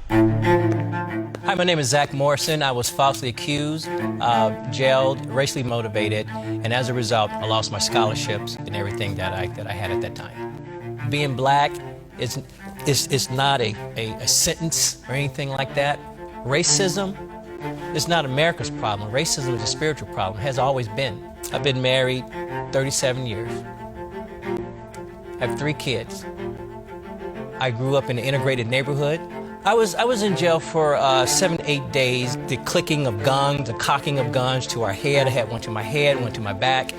Hi, my name is Zach Morrison. I was falsely accused, jailed, racially motivated, and as a result, I lost my scholarships and everything that I had at that time. Being black is not a sentence or anything like that. Racism is not America's problem. Racism is a spiritual problem, has always been. I've been married 37 years. I have 3 kids. I grew up in an integrated neighborhood. I was in jail for 7 to 8 days. The clicking of guns, the cocking of guns to our head. I had one to my head, one to my back.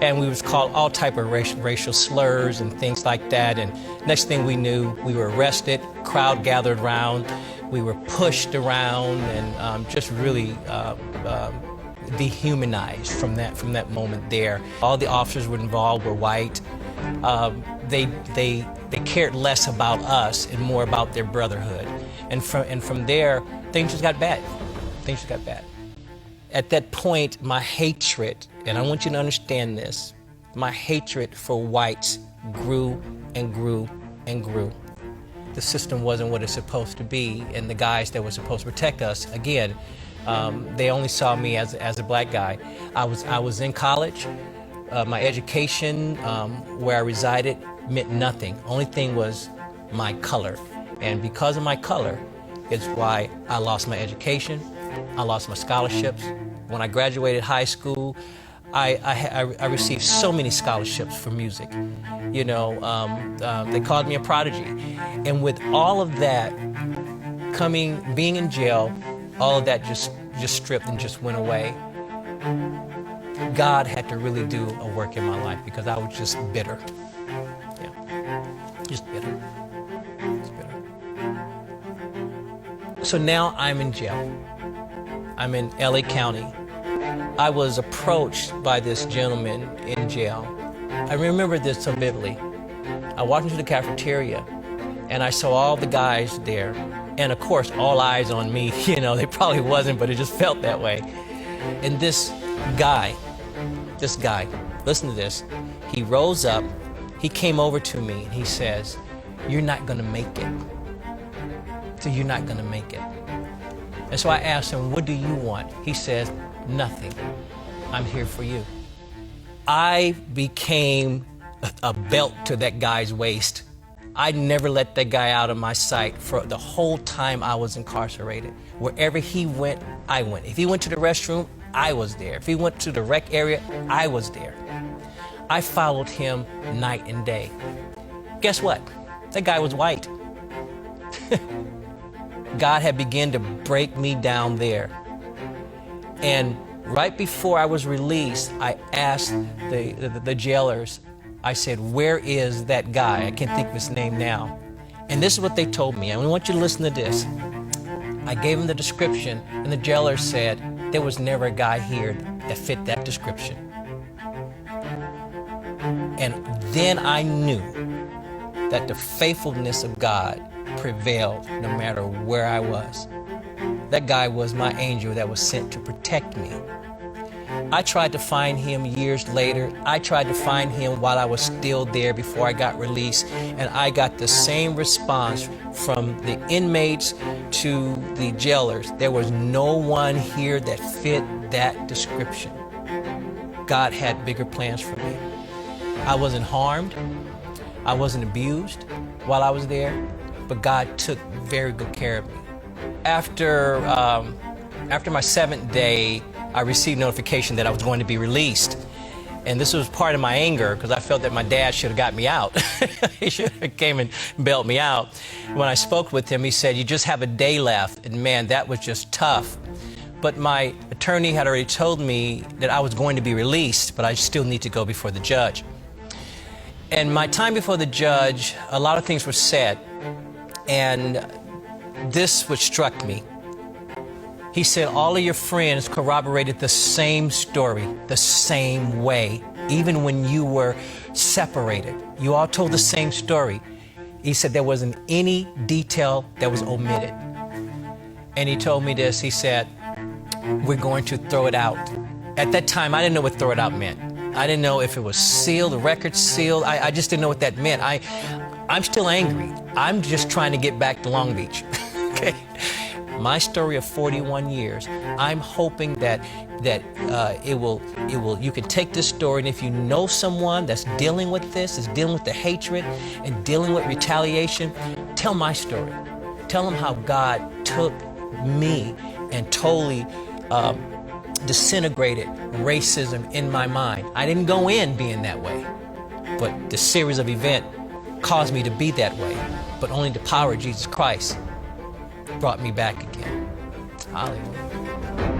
And we was called all type of racial slurs and things like that. And next thing we knew, we were arrested, crowd gathered around. We were pushed around and just really dehumanized from that moment there. All the officers were involved were white. They cared less about us and more about their brotherhood. And from there, things just got bad. Things just got bad. At that point, my hatred, and I want you to understand this, my hatred for whites grew and grew and grew. The system wasn't what it's supposed to be, and the guys that were supposed to protect us, again, they only saw me as a black guy. I was in college. My education, where I resided, meant nothing. Only thing was my color. And because of my color, it's why I lost my education, I lost my scholarships. When I graduated high school, I received so many scholarships for music. You know, they called me a prodigy. And with all of that being in jail, all of that just stripped and just went away. God had to really do a work in my life because I was just bitter. Yeah, just bitter. Just bitter. So now I'm in jail. I'm in LA County. I was approached by this gentleman in jail. I remember this so vividly. I walked into the cafeteria and I saw all the guys there. And of course, all eyes on me. You know, they probably wasn't, but it just felt that way. And this guy, listen to this. He rose up, he came over to me and he says, "You're not gonna make it." So you're not gonna make it. And so I asked him, "What do you want?" He says, "Nothing. I'm here for you." I became a belt to that guy's waist. I never let that guy out of my sight for the whole time I was incarcerated. Wherever he went, I went. If he went to the restroom, I was there. If he went to the rec area, I was there. I followed him night and day. Guess what? That guy was white. God had begun to break me down there. And right before I was released, I asked the jailers, I said, "Where is that guy?" I can't think of his name now. And this is what they told me. I want you to listen to this. I gave them the description, and the jailer said, "There was never a guy here that fit that description." And then I knew that the faithfulness of God prevailed no matter where I was. That guy was my angel that was sent to protect me. I tried to find him years later. I tried to find him while I was still there before I got released. And I got the same response from the inmates to the jailers. There was no one here that fit that description. God had bigger plans for me. I wasn't harmed. I wasn't abused while I was there, but God took very good care of me. After my 7th day, I received notification that I was going to be released. And this was part of my anger because I felt that my dad should have got me out. He should have came and bailed me out. When I spoke with him, he said, "You just have a day left." And man, that was just tough. But my attorney had already told me that I was going to be released, but I still need to go before the judge. And my time before the judge, a lot of things were said. And this what struck me. He said, all of your friends corroborated the same story, the same way, even when you were separated. You all told the same story. He said there wasn't any detail that was omitted. And he told me this, he said, "We're going to throw it out." At that time, I didn't know what throw it out meant. I didn't know if it was sealed, the record sealed. I just didn't know what that meant. I'm still angry. I'm just trying to get back to Long Beach. Okay. My story of 41 years. I'm hoping that you can take this story, and if you know someone that's dealing with this, is dealing with the hatred and dealing with retaliation, tell my story. Tell them how God took me and totally disintegrated racism in my mind. I didn't go in being that way, but the series of events caused me to be that way. But only the power of Jesus Christ brought me back again. Hallelujah.